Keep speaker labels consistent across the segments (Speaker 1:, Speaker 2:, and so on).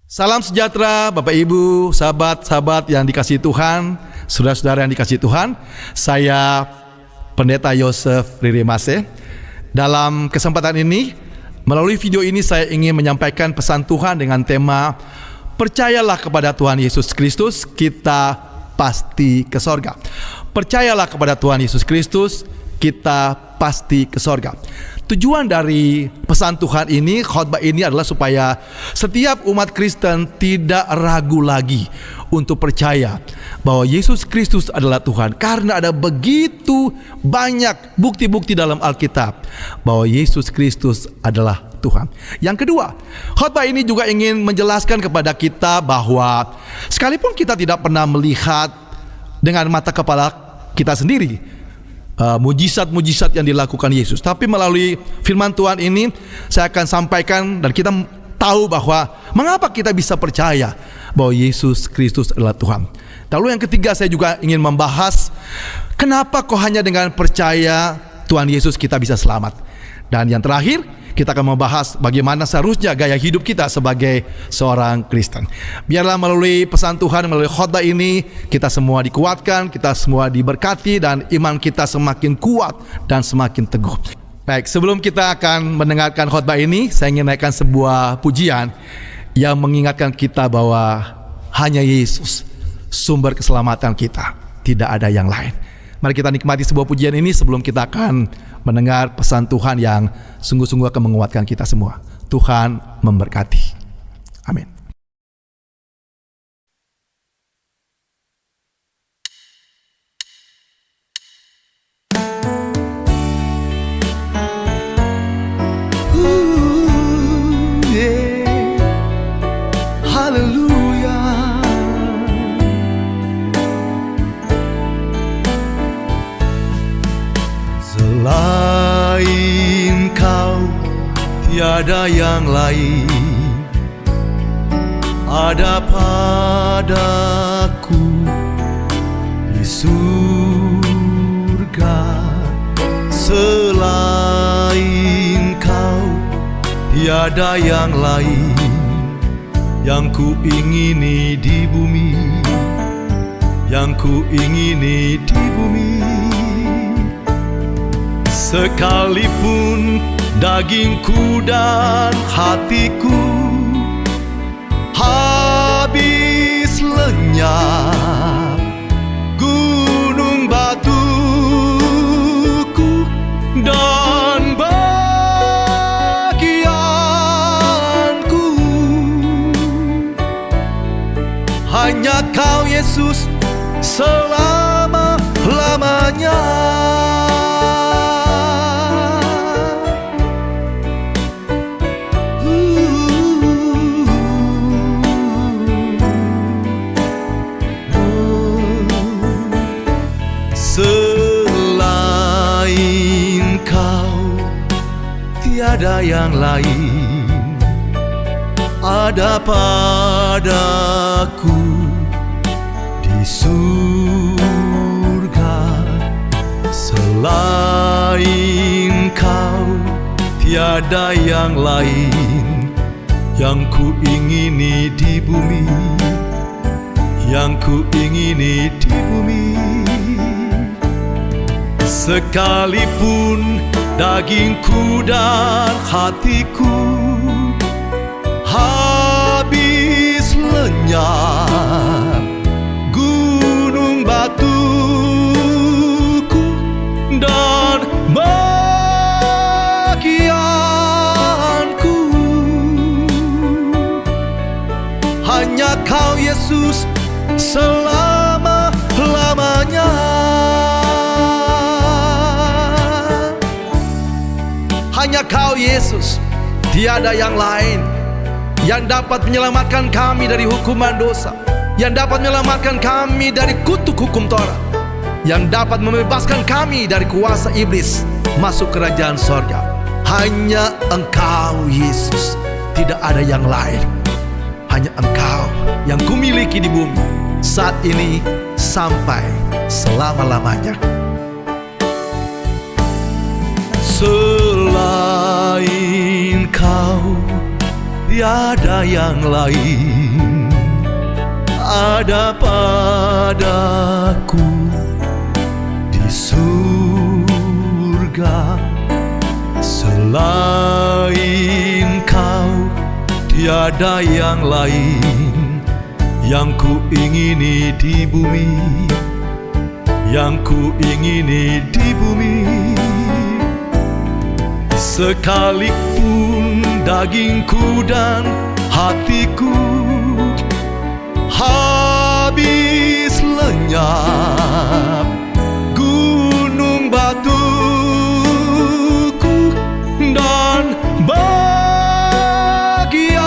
Speaker 1: Salam sejahtera Bapak Ibu, sahabat-sahabat yang dikasihi Tuhan, saudara-saudara yang dikasihi Tuhan. Saya Pendeta Yosef Riri Mase. Dalam kesempatan ini, melalui video ini saya ingin menyampaikan pesan Tuhan dengan tema percayalah kepada Tuhan Yesus Kristus, kita pasti ke sorga. Percayalah kepada Tuhan Yesus Kristus, kita pasti ke sorga. Tujuan dari pesan Tuhan ini, khotbah ini adalah supaya setiap umat Kristen tidak ragu lagi untuk percaya bahwa Yesus Kristus adalah Tuhan. Karena ada begitu banyak bukti-bukti dalam Alkitab bahwa Yesus Kristus adalah Tuhan. Yang kedua, khotbah ini juga ingin menjelaskan kepada kita bahwa sekalipun kita tidak pernah melihat dengan mata kepala kita sendiri mujizat-mujizat yang dilakukan Yesus, tapi melalui firman Tuhan ini saya akan sampaikan dan kita tahu bahwa mengapa kita bisa percaya bahwa Yesus Kristus adalah Tuhan. Lalu yang ketiga, saya juga ingin membahas kenapa kok hanya dengan percaya Tuhan Yesus kita bisa selamat. Dan yang terakhir, kita akan membahas bagaimana seharusnya gaya hidup kita sebagai seorang Kristen. Biarlah melalui pesan Tuhan, melalui khotbah ini, kita semua dikuatkan, kita semua diberkati, dan iman kita semakin kuat dan semakin teguh. Baik, sebelum kita akan mendengarkan khotbah ini, saya ingin naikkan sebuah pujian yang mengingatkan kita bahwa hanya Yesus sumber keselamatan kita, tidak ada yang lain. Mari kita nikmati sebuah pujian ini sebelum kita akan mendengar pesan Tuhan yang sungguh-sungguh akan menguatkan kita semua. Tuhan memberkati. Amin.
Speaker 2: Selain Kau tiada yang lain, ada padaku di surga. Selain Kau tiada yang lain, yang ku ingini di bumi, yang ku ingini di bumi. Sekalipun dagingku dan hatiku habis lenyap, gunung batuku dan bagianku, hanya Kau Yesus selama-lamanya. Selain Kau tiada yang lain, ada padaku di surga. Selain Kau tiada yang lain, yang ku ingini di bumi, yang ku ingini di bumi. Sekalipun dagingku dan hatiku habis lenyap, gunung batuku dan bagianku, hanya Kau Yesus selama-lamanya. Hanya Kau Yesus, tiada yang lain yang dapat menyelamatkan kami dari hukuman dosa, yang dapat menyelamatkan kami dari kutuk hukum Taurat, yang dapat membebaskan kami dari kuasa iblis masuk kerajaan sorga. Hanya Engkau Yesus, tidak ada yang lain. Hanya Engkau yang kumiliki di bumi saat ini sampai selama-lamanya. Selain Kau tiada yang lain ada padaku di surga. Selain kau tiada yang lain yang ku ingini di bumi, yang ku ingini di bumi. Sekalipun dagingku dan hatiku habis lenyap, gunung batuku dan bagianku,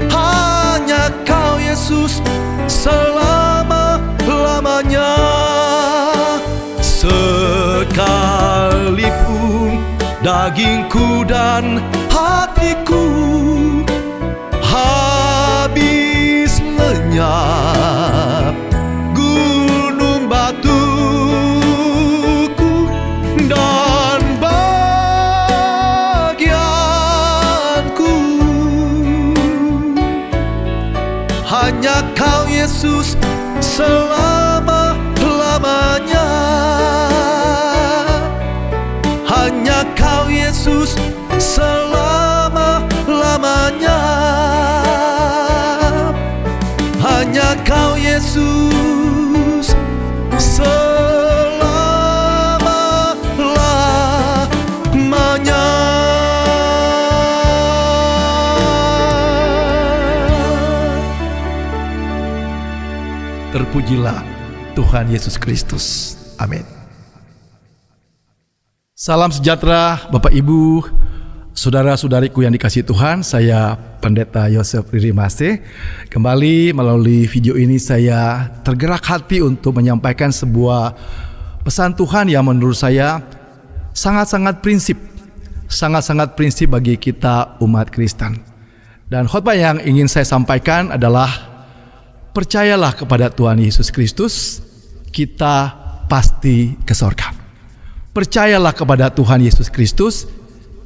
Speaker 2: hanya kau Yesus selama-lamanya. Sekalipun dagingku dan hatiku habis lenyap, gunung batuku dan bagianku, hanya kau Yesus selama-lamanya. Hanya kau Yesus selama-lamanya. Hanya kau Yesus selama-lamanya.
Speaker 1: Terpujilah Tuhan Yesus Kristus. Amin. Salam sejahtera Bapak Ibu, saudara-saudariku yang dikasihi Tuhan. Saya Pendeta Yosef Riri Mase. Kembali melalui video ini saya tergerak hati untuk menyampaikan sebuah pesan Tuhan yang menurut saya sangat-sangat prinsip bagi kita umat Kristen. Dan khotbah yang ingin saya sampaikan adalah percayalah kepada Tuhan Yesus Kristus, kita pasti ke surga. Percayalah kepada Tuhan Yesus Kristus,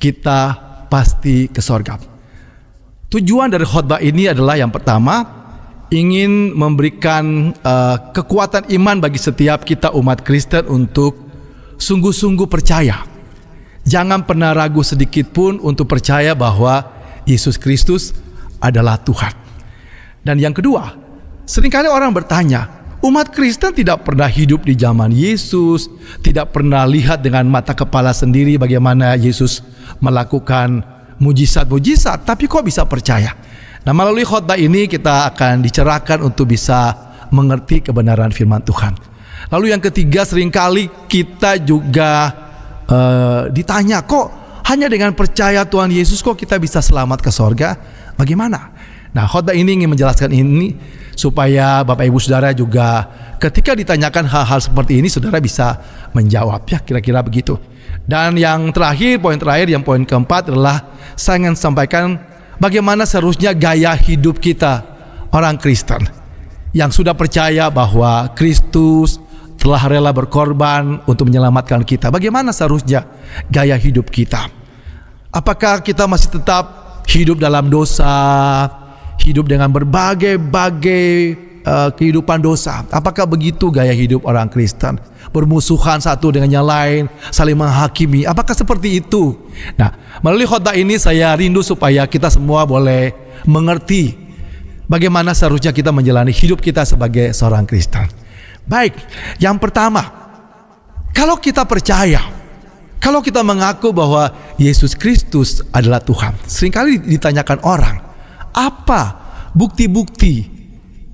Speaker 1: kita pasti ke surga. Tujuan dari khotbah ini adalah yang pertama, ingin memberikan kekuatan iman bagi setiap kita umat Kristen untuk sungguh-sungguh percaya. Jangan pernah ragu sedikit pun untuk percaya bahwa Yesus Kristus adalah Tuhan. Dan yang kedua, seringkali orang bertanya, umat Kristen tidak pernah hidup di zaman Yesus, tidak pernah lihat dengan mata kepala sendiri bagaimana Yesus melakukan mujizat-mujizat, tapi kok bisa percaya? Nah, melalui khotbah ini kita akan dicerahkan untuk bisa mengerti kebenaran firman Tuhan. Lalu yang ketiga, seringkali kita juga ditanya, kok hanya dengan percaya Tuhan Yesus kok kita bisa selamat ke sorga? Bagaimana? Nah, khotbah ini ingin menjelaskan ini supaya Bapak Ibu Saudara juga ketika ditanyakan hal-hal seperti ini, saudara bisa menjawab, ya kira-kira begitu. Dan yang terakhir, poin terakhir, yang poin keempat adalah saya ingin sampaikan bagaimana seharusnya gaya hidup kita orang Kristen yang sudah percaya bahwa Kristus telah rela berkorban untuk menyelamatkan kita. Bagaimana seharusnya gaya hidup kita? Apakah kita masih tetap hidup dalam dosa, hidup dengan berbagai kehidupan dosa? Apakah begitu gaya hidup orang Kristen? Bermusuhan satu dengan yang lain, saling menghakimi. Apakah seperti itu? Nah, melalui khotbah ini saya rindu supaya kita semua boleh mengerti bagaimana seharusnya kita menjalani hidup kita sebagai seorang Kristen. Baik, yang pertama, kalau kita percaya, kalau kita mengaku bahwa Yesus Kristus adalah Tuhan, seringkali ditanyakan orang, apa bukti-bukti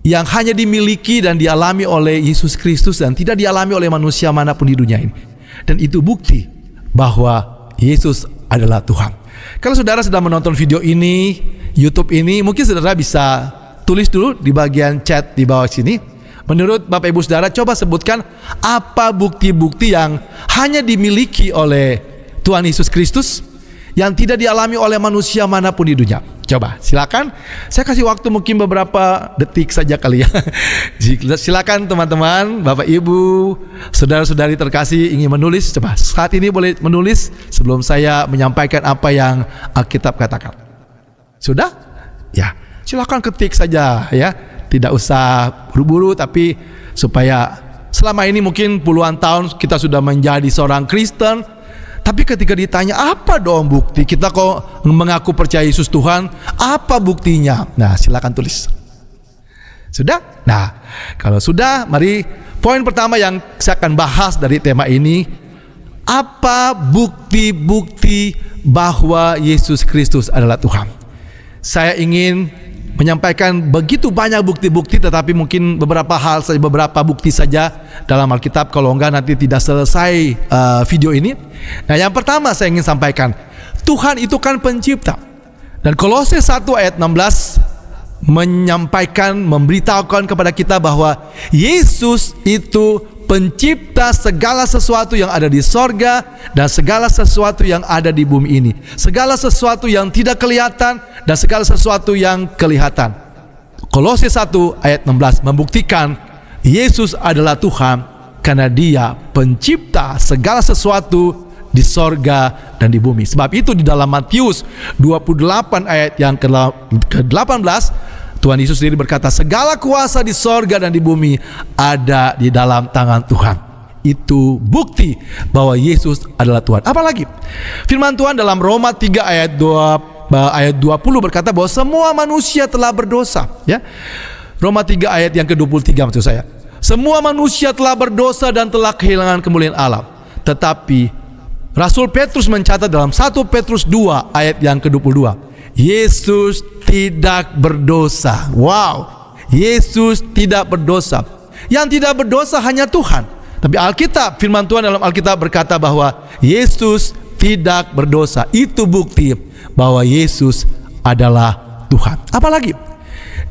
Speaker 1: yang hanya dimiliki dan dialami oleh Yesus Kristus dan tidak dialami oleh manusia manapun di dunia ini? Dan itu bukti bahwa Yesus adalah Tuhan. Kalau saudara sedang menonton video ini, YouTube ini, mungkin saudara bisa tulis dulu di bagian chat di bawah sini. Menurut Bapak Ibu Saudara, coba sebutkan apa bukti-bukti yang hanya dimiliki oleh Tuhan Yesus Kristus yang tidak dialami oleh manusia manapun di dunia. Coba, silakan. Saya kasih waktu mungkin beberapa detik saja kali ya. Silakan teman-teman, Bapak Ibu, saudara-saudari terkasih ingin menulis. Coba saat ini boleh menulis sebelum saya menyampaikan apa yang Alkitab katakan. Sudah? Ya, silakan ketik saja ya. Tidak usah buru-buru, tapi supaya selama ini mungkin puluhan tahun kita sudah menjadi seorang Kristen. Tapi ketika ditanya apa dong bukti kita kok mengaku percaya Yesus Tuhan, apa buktinya? Nah, silakan tulis. Sudah? Nah, kalau sudah, mari poin pertama yang saya akan bahas dari tema ini, apa bukti-bukti bahwa Yesus Kristus adalah Tuhan. Saya ingin menyampaikan begitu banyak bukti-bukti, tetapi mungkin beberapa hal saja, beberapa bukti saja dalam Alkitab. Kalau enggak nanti tidak selesai video ini. Nah, yang pertama saya ingin sampaikan, Tuhan itu kan pencipta. Dan Kolose 1 ayat 16 menyampaikan, memberitahukan kepada kita bahwa Yesus itu pencipta segala sesuatu yang ada di sorga dan segala sesuatu yang ada di bumi ini, segala sesuatu yang tidak kelihatan dan segala sesuatu yang kelihatan. Kolose 1 ayat 16 membuktikan Yesus adalah Tuhan karena Dia pencipta segala sesuatu di sorga dan di bumi. Sebab itu di dalam Matius 28 ayat yang ke-18 Tuhan Yesus sendiri berkata, segala kuasa di sorga dan di bumi ada di dalam tangan Tuhan. Itu bukti bahwa Yesus adalah Tuhan. Apalagi firman Tuhan dalam Roma 3 ayat 20 berkata bahwa semua manusia telah berdosa, ya. Roma 3 ayat yang ke-23 maksud saya. Semua manusia telah berdosa dan telah kehilangan kemuliaan Allah. Tetapi Rasul Petrus mencatat dalam 1 Petrus 2 ayat yang ke-22, Yesus tidak berdosa. Wow, Yesus tidak berdosa. Yang tidak berdosa hanya Tuhan. Tapi Alkitab, firman Tuhan dalam Alkitab berkata bahwa Yesus tidak berdosa. Itu bukti bahwa Yesus adalah Tuhan. Apalagi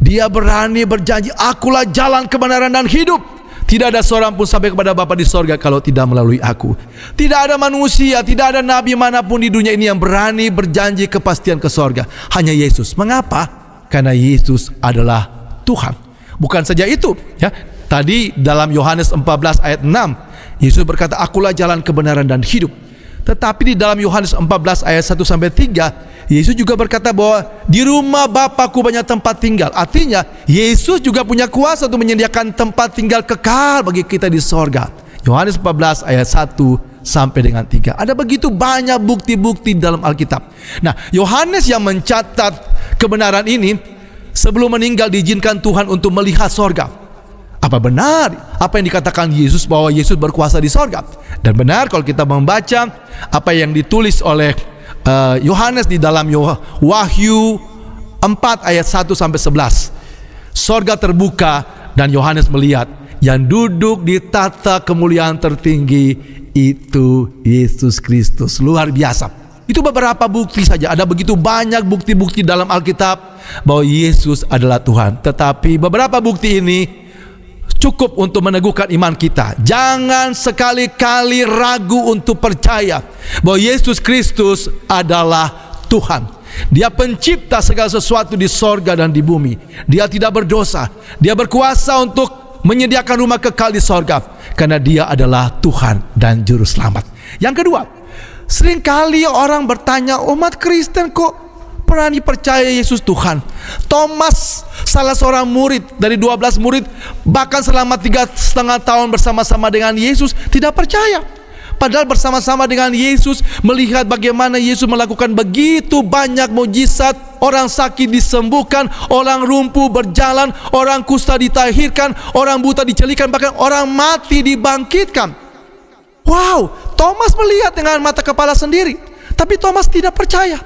Speaker 1: Dia berani berjanji, akulah jalan kebenaran dan hidup. Tidak ada seorang pun sampai kepada Bapa di sorga kalau tidak melalui aku. Tidak ada manusia, tidak ada nabi manapun di dunia ini yang berani berjanji kepastian ke sorga. Hanya Yesus. Mengapa? Karena Yesus adalah Tuhan. Bukan saja itu, ya. Tadi dalam Yohanes 14 ayat 6 Yesus berkata, akulah jalan kebenaran dan hidup. Tetapi di dalam Yohanes 14 ayat 1 sampai 3 Yesus juga berkata bahwa di rumah Bapakku banyak tempat tinggal. Artinya Yesus juga punya kuasa untuk menyediakan tempat tinggal kekal bagi kita di sorga. Yohanes 14 ayat 1 sampai dengan 3. Ada begitu banyak bukti-bukti dalam Alkitab. Nah, Yohanes yang mencatat kebenaran ini sebelum meninggal diizinkan Tuhan untuk melihat sorga. Apa benar apa yang dikatakan Yesus bahwa Yesus berkuasa di sorga? Dan benar kalau kita membaca apa yang ditulis oleh Yohanes di dalam Wahyu 4 ayat 1 sampai 11. Sorga terbuka dan Yohanes melihat yang duduk di tata kemuliaan tertinggi itu Yesus Kristus. Luar biasa. Itu beberapa bukti saja. Ada begitu banyak bukti-bukti dalam Alkitab bahwa Yesus adalah Tuhan. Tetapi beberapa bukti ini cukup untuk meneguhkan iman kita. Jangan sekali-kali ragu untuk percaya bahwa Yesus Kristus adalah Tuhan. Dia pencipta segala sesuatu di sorga dan di bumi. Dia tidak berdosa. Dia berkuasa untuk menyediakan rumah kekal di sorga karena Dia adalah Tuhan dan Juru Selamat. Yang kedua, seringkali orang bertanya, umat Kristen kok berani percaya Yesus Tuhan? Thomas, salah seorang murid dari 12 murid, bahkan selama 3,5 tahun bersama-sama dengan Yesus, tidak percaya. Padahal bersama-sama dengan Yesus, melihat bagaimana Yesus melakukan begitu banyak mujizat. Orang sakit disembuhkan, orang lumpuh berjalan, orang kusta ditahirkan, orang buta dicelikan, bahkan orang mati dibangkitkan. Wow, Thomas melihat dengan mata kepala sendiri. Tapi Thomas tidak percaya.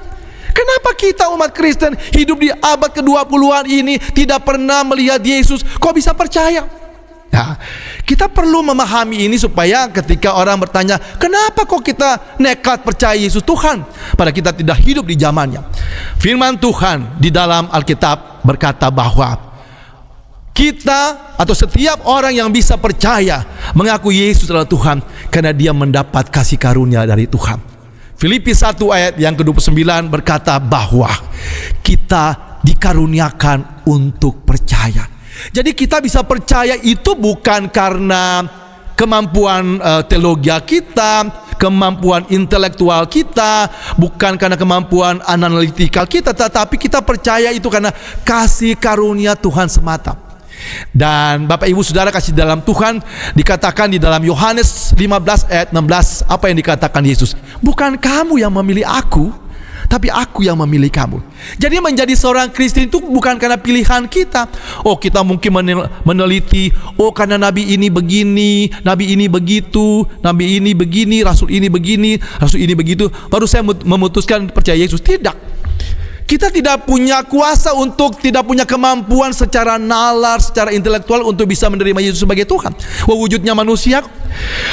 Speaker 1: Kenapa kita umat Kristen hidup di abad ke-20-an ini tidak pernah melihat Yesus, kok bisa percaya? Nah, kita perlu memahami ini supaya ketika orang bertanya, kenapa kok kita nekat percaya Yesus Tuhan, padahal kita tidak hidup di zamannya. Firman Tuhan di dalam Alkitab berkata bahwa kita atau setiap orang yang bisa percaya mengaku Yesus adalah Tuhan karena dia mendapat kasih karunia dari Tuhan. Filipi 1 ayat yang ke-29 berkata bahwa kita dikaruniakan untuk percaya. Jadi kita bisa percaya itu bukan karena kemampuan teologi kita, kemampuan intelektual kita, bukan karena kemampuan analitikal kita, tetapi kita percaya itu karena kasih karunia Tuhan semata. Dan Bapak Ibu Saudara kasih dalam Tuhan, dikatakan di dalam Yohanes 15 ayat 16, apa yang dikatakan Yesus? Bukan kamu yang memilih aku, tapi aku yang memilih kamu. Jadi menjadi seorang Kristen itu bukan karena pilihan kita. Oh, kita mungkin meneliti, oh karena nabi ini begini, nabi ini begitu, nabi ini begini, rasul ini begini, rasul ini begitu, baru saya memutuskan percaya Yesus. Tidak. Kita tidak punya kuasa tidak punya kemampuan secara nalar, secara intelektual untuk bisa menerima Yesus sebagai Tuhan. Wujudnya manusia.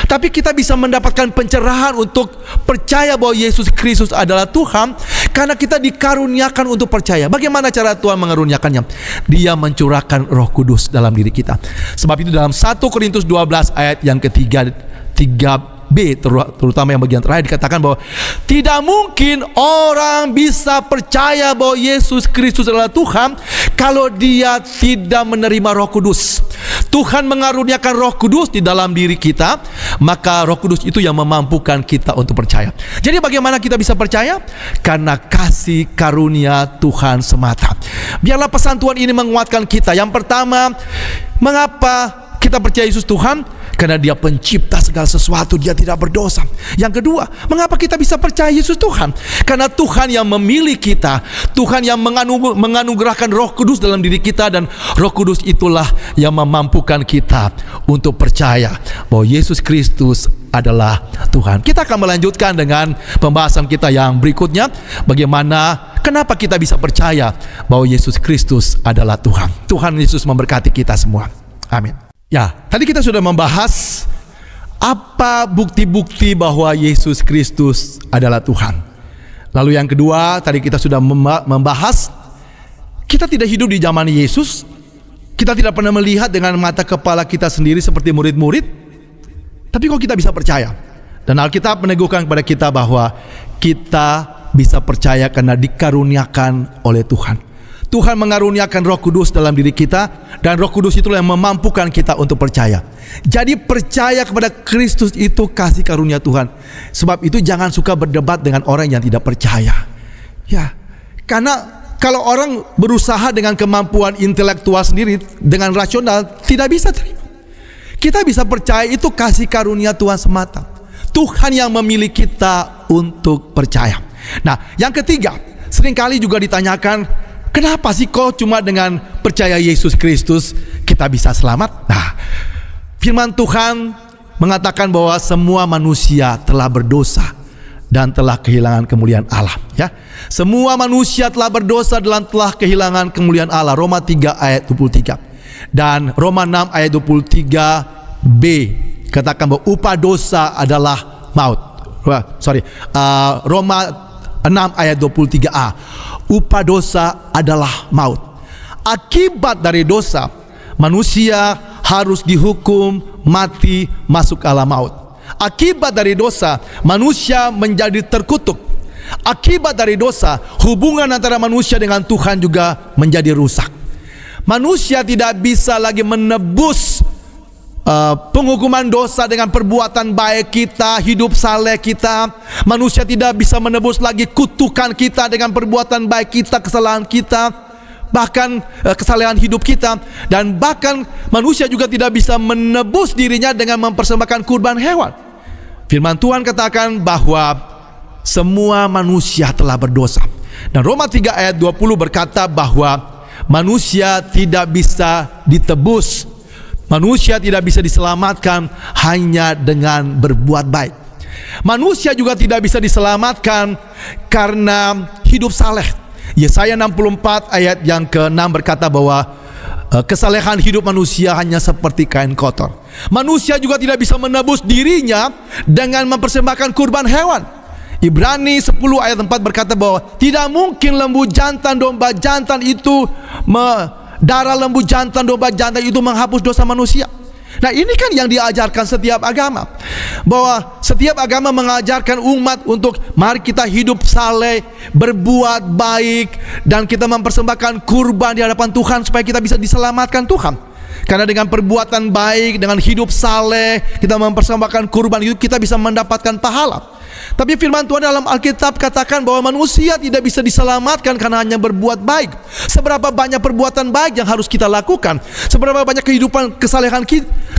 Speaker 1: Tapi kita bisa mendapatkan pencerahan untuk percaya bahwa Yesus Kristus adalah Tuhan karena kita dikaruniakan untuk percaya. Bagaimana cara Tuhan mengaruniakannya? Dia mencurahkan Roh Kudus dalam diri kita. Sebab itu dalam 1 Korintus 12 ayat yang ketiga, 3b terutama yang bagian terakhir, dikatakan bahwa tidak mungkin orang bisa percaya bahwa Yesus Kristus adalah Tuhan kalau dia tidak menerima Roh Kudus. Tuhan mengaruniakan Roh Kudus di dalam diri kita, maka Roh Kudus itu yang memampukan kita untuk percaya. Jadi bagaimana kita bisa percaya? Karena kasih karunia Tuhan semata. Biarlah pesan Tuhan ini menguatkan kita. Yang pertama, mengapa kita percaya Yesus Tuhan? Karena dia pencipta segala sesuatu, dia tidak berdosa. Yang kedua, mengapa kita bisa percaya Yesus Tuhan? Karena Tuhan yang memilih kita, Tuhan yang menganugerahkan Roh Kudus dalam diri kita, dan Roh Kudus itulah yang memampukan kita untuk percaya bahwa Yesus Kristus adalah Tuhan. Kita akan melanjutkan dengan pembahasan kita yang berikutnya, bagaimana kenapa kita bisa percaya bahwa Yesus Kristus adalah Tuhan. Tuhan Yesus memberkati kita semua. Amin. Ya, tadi kita sudah membahas apa bukti-bukti bahwa Yesus Kristus adalah Tuhan. Lalu yang kedua, tadi kita sudah membahas kita tidak hidup di zaman Yesus. Kita tidak pernah melihat dengan mata kepala kita sendiri seperti murid-murid. Tapi kok kita bisa percaya? Dan Alkitab meneguhkan kepada kita bahwa kita bisa percaya karena dikaruniakan oleh Tuhan. Tuhan mengaruniakan Roh Kudus dalam diri kita, dan Roh Kudus itulah yang memampukan kita untuk percaya. Jadi percaya kepada Kristus itu kasih karunia Tuhan. Sebab itu jangan suka berdebat dengan orang yang tidak percaya. Ya, karena kalau orang berusaha dengan kemampuan intelektual sendiri, dengan rasional, tidak bisa terima. Kita bisa percaya itu kasih karunia Tuhan semata. Tuhan yang memilih kita untuk percaya. Nah, yang ketiga, seringkali juga ditanyakan, kenapa sih kok cuma dengan percaya Yesus Kristus kita bisa selamat? Nah, firman Tuhan mengatakan bahwa semua manusia telah berdosa dan telah kehilangan kemuliaan Allah. Ya, semua manusia telah berdosa dan telah kehilangan kemuliaan Allah. Roma 3 ayat 23 dan Roma 6 ayat 23b katakan bahwa upah dosa adalah maut. Roma 6 ayat 23a, upah dosa adalah maut. Akibat dari dosa, manusia harus dihukum mati, masuk ke alam maut. Akibat dari dosa, manusia menjadi terkutuk. Akibat dari dosa, hubungan antara manusia dengan Tuhan juga menjadi rusak. Manusia tidak bisa lagi menebus penghukuman dosa dengan perbuatan baik kita, hidup saleh kita. Manusia tidak bisa menebus lagi kutukan kita dengan perbuatan baik kita, kesalahan kita, bahkan kesalahan hidup kita. Dan bahkan manusia juga tidak bisa menebus dirinya dengan mempersembahkan kurban hewan. Firman Tuhan katakan bahwa semua manusia telah berdosa. Dan Roma 3 ayat 20 berkata bahwa manusia tidak bisa ditebus, manusia tidak bisa diselamatkan hanya dengan berbuat baik. Manusia juga tidak bisa diselamatkan karena hidup saleh. Yesaya 64 ayat yang ke-6 berkata bahwa kesalehan hidup manusia hanya seperti kain kotor. Manusia juga tidak bisa menebus dirinya dengan mempersembahkan kurban hewan. Ibrani 10 ayat 4 berkata bahwa tidak mungkin lembu jantan, domba jantan itu darah lembu jantan, domba jantan itu menghapus dosa manusia.
Speaker 2: Nah, ini kan yang diajarkan setiap agama, bahwa setiap agama mengajarkan umat untuk mari kita hidup saleh, berbuat baik, dan kita mempersembahkan kurban di hadapan Tuhan supaya kita bisa diselamatkan Tuhan. Karena dengan perbuatan baik, dengan hidup saleh, kita mempersembahkan kurban itu, kita bisa mendapatkan pahala. Tapi firman Tuhan dalam Alkitab katakan bahwa manusia tidak bisa diselamatkan karena hanya berbuat baik. Seberapa banyak perbuatan baik yang harus kita lakukan, seberapa banyak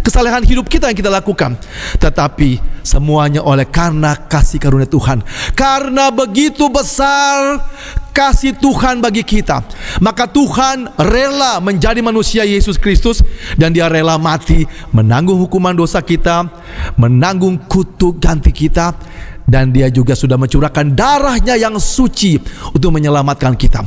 Speaker 2: kesalehan hidup kita yang kita lakukan, tetapi semuanya oleh karena kasih karunia Tuhan. Karena begitu besar kasih Tuhan bagi kita, maka Tuhan rela menjadi manusia Yesus Kristus, dan Dia rela mati menanggung hukuman dosa kita, menanggung kutuk ganti kita, dan Dia juga sudah mencurahkan darahnya yang suci untuk menyelamatkan kita.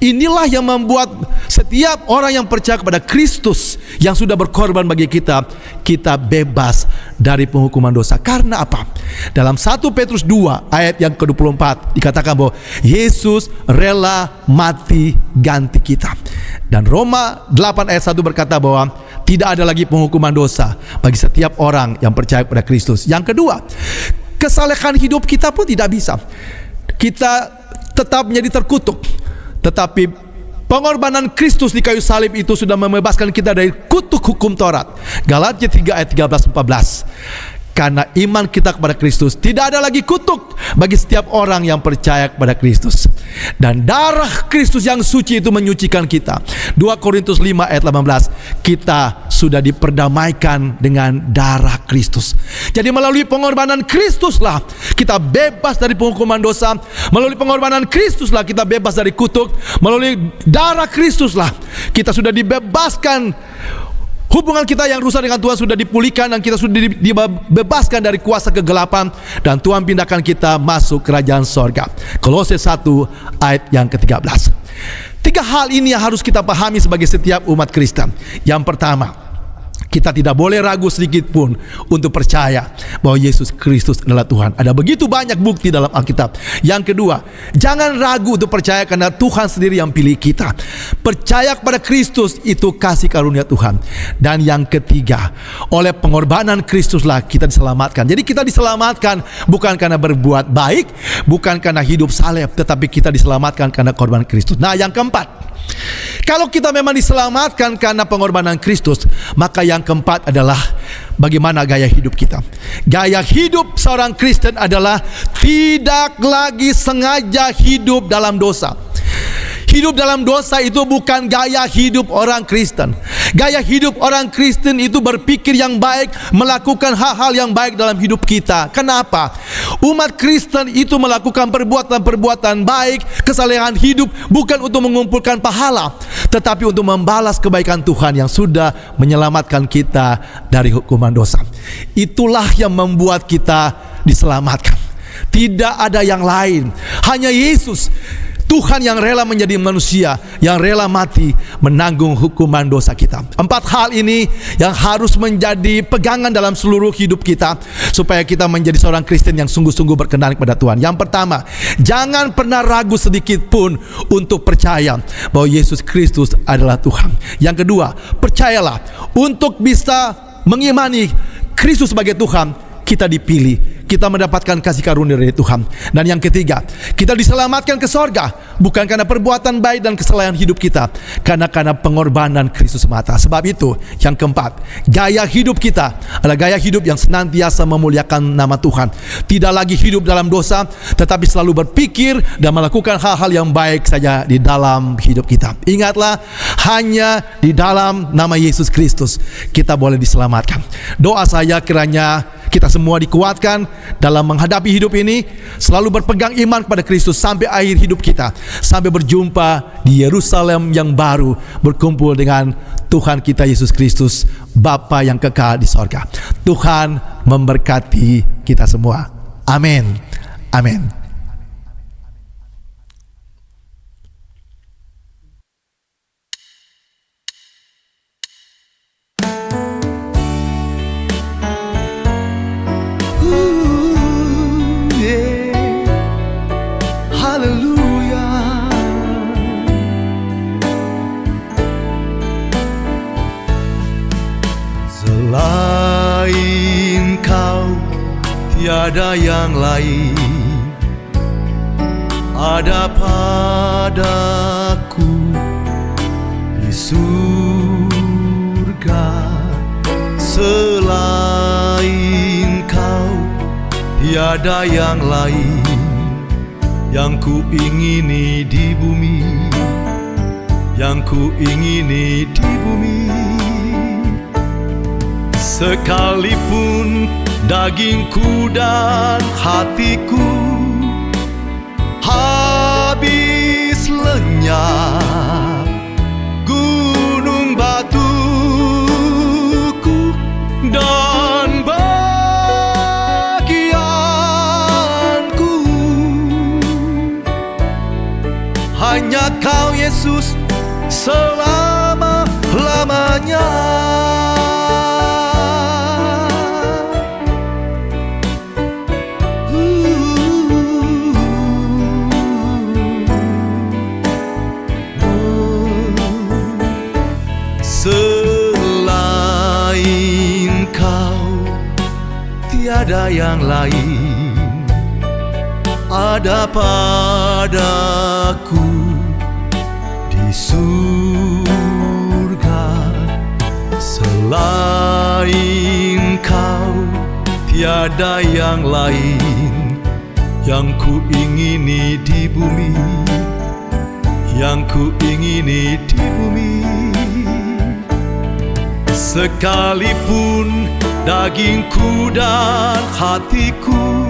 Speaker 2: Inilah yang membuat setiap orang yang percaya kepada Kristus yang sudah berkorban bagi kita, kita bebas dari penghukuman dosa. Karena apa? Dalam 1 Petrus 2 ayat yang ke-24 dikatakan bahwa Yesus rela mati ganti kita. Dan Roma 8 ayat 1 berkata bahwa tidak ada lagi penghukuman dosa bagi setiap orang yang percaya kepada Kristus. Yang kedua, kesalehan hidup kita pun tidak bisa. Kita tetap menjadi terkutuk. Tetapi pengorbanan Kristus di kayu salib itu sudah membebaskan kita dari kutuk hukum Taurat. Galatia 3 ayat 13-14. Karena iman kita kepada Kristus, tidak ada lagi kutuk bagi setiap orang yang percaya kepada Kristus. Dan darah Kristus yang suci itu menyucikan kita. 2 Korintus 5 ayat 18. Kita sudah diperdamaikan dengan darah Kristus. Jadi melalui pengorbanan Kristuslah kita bebas dari penghukuman dosa. Melalui pengorbanan Kristuslah kita bebas dari kutuk. Melalui darah Kristuslah kita sudah dibebaskan. Hubungan kita yang rusak dengan Tuhan sudah dipulihkan, dan kita sudah dibebaskan dari kuasa kegelapan, dan Tuhan pindahkan kita masuk kerajaan sorga. Kolose 1 ayat yang ke-13. 3 hal ini yang harus kita pahami sebagai setiap umat Kristen. Yang pertama, kita tidak boleh ragu sedikit pun untuk percaya bahwa Yesus Kristus adalah Tuhan. Ada begitu banyak bukti dalam Alkitab. Yang kedua, jangan ragu untuk percaya karena Tuhan sendiri yang pilih kita. Percaya kepada Kristus itu kasih karunia Tuhan. Dan yang ketiga, oleh pengorbanan Kristuslah kita diselamatkan. Jadi kita diselamatkan bukan karena berbuat baik, bukan karena hidup saleh, tetapi kita diselamatkan karena korban Kristus. Nah, yang keempat, kalau kita memang diselamatkan karena pengorbanan Kristus, maka yang keempat adalah bagaimana gaya hidup kita. Gaya hidup seorang Kristen adalah tidak lagi sengaja hidup dalam dosa. Hidup dalam dosa itu bukan gaya hidup orang Kristen. Gaya hidup orang Kristen itu berpikir yang baik, melakukan hal-hal yang baik dalam hidup kita. Kenapa? Umat Kristen itu melakukan perbuatan-perbuatan baik, kesalehan hidup, bukan untuk mengumpulkan pahala, tetapi untuk membalas kebaikan Tuhan yang sudah menyelamatkan kita dari hukuman dosa. Itulah yang membuat kita diselamatkan. Tidak ada yang lain, hanya Yesus, Tuhan yang rela menjadi manusia, yang rela mati menanggung hukuman dosa kita. 4 hal ini yang harus menjadi pegangan dalam seluruh hidup kita, supaya kita menjadi seorang Kristen yang sungguh-sungguh berkenan kepada Tuhan. Yang pertama, jangan pernah ragu sedikit pun untuk percaya bahwa Yesus Kristus adalah Tuhan. Yang kedua, percayalah, untuk bisa mengimani Kristus sebagai Tuhan, kita dipilih, kita mendapatkan kasih karunia dari Tuhan. Dan yang ketiga, kita diselamatkan ke sorga bukan karena perbuatan baik dan kesalehan hidup kita, karena pengorbanan Kristus semata. Sebab itu, yang keempat, gaya hidup kita adalah gaya hidup yang senantiasa memuliakan nama Tuhan. Tidak lagi hidup dalam dosa, tetapi selalu berpikir dan melakukan hal-hal yang baik saja di dalam hidup kita. Ingatlah, hanya di dalam nama Yesus Kristus kita boleh diselamatkan. Doa saya kiranya kita semua dikuatkan dalam menghadapi hidup ini, selalu berpegang iman kepada Kristus sampai akhir hidup kita, sampai berjumpa di Yerusalem yang baru, berkumpul dengan Tuhan kita Yesus Kristus, Bapa yang kekal di sorga. Tuhan memberkati kita semua. Amin. Amin. tiada yang lain ada padaku di surga. Selain Kau tiada yang lain yang ku ingini di bumi, yang ku ingini di bumi. Sekalipun dagingku dan hatiku habis lenyap, gunung batuku dan bagianku, hanya Kau Yesus selama-lamanya. Selain Kau tiada yang lain ada padaku di surga. Selain Kau tiada yang lain yang ku ingini di bumi, yang ku ingini di bumi. Sekalipun dagingku dan hatiku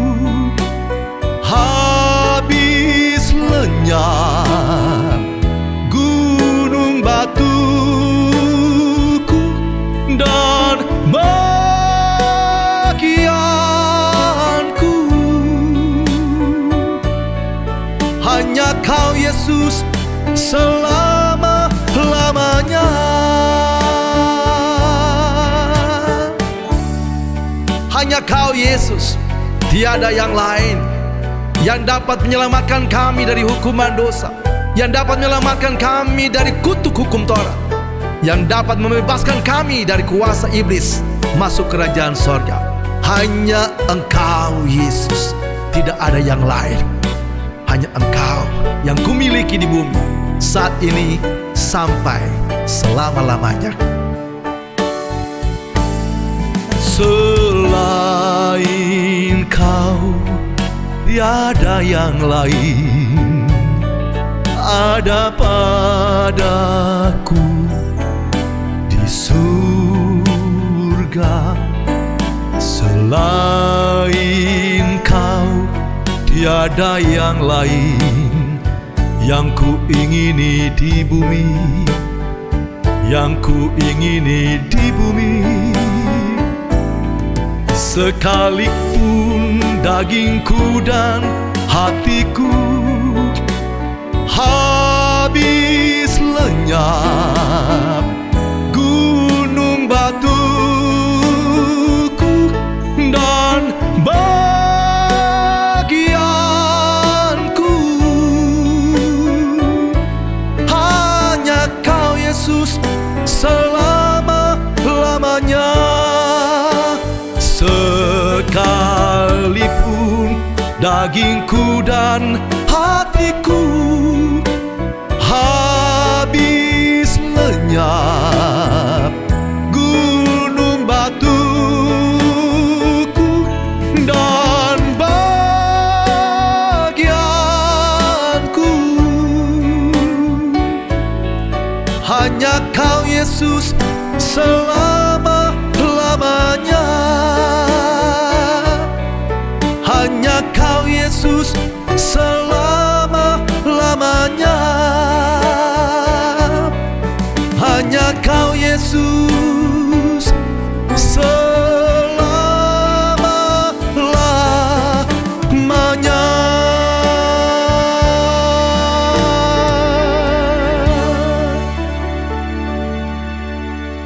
Speaker 2: habis lenyap, gunung batuku dan bagianku, hanya Kau Yesus selama-lamanya. Hanya Kau Yesus, tiada yang lain yang dapat menyelamatkan kami dari hukuman dosa, yang dapat menyelamatkan kami dari kutuk hukum Taurat, yang dapat membebaskan kami dari kuasa iblis masuk kerajaan sorga. Hanya Engkau Yesus, tidak ada yang lain. Hanya Engkau yang kumiliki di bumi saat ini sampai selama-lamanya. Selain Kau tiada yang lain ada padaku di surga. Selain Kau tiada yang lain yang ku ingini di bumi, yang ku ingini di bumi. Sekalipun dagingku dan hatiku habis lenyap, gunung batuku dan bagianku, hanya Kau Yesus selama-lamanya. Sekalipun dagingku dan hatiku habis lenyap, gunung batuku dan bagianku, hanya Kau Yesus selama-lamanya. Hanya Kau Yesus selama-lamanya. Hanya Kau Yesus selama-lamanya.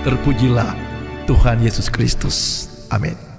Speaker 1: Terpujilah Tuhan Yesus Kristus. Amin.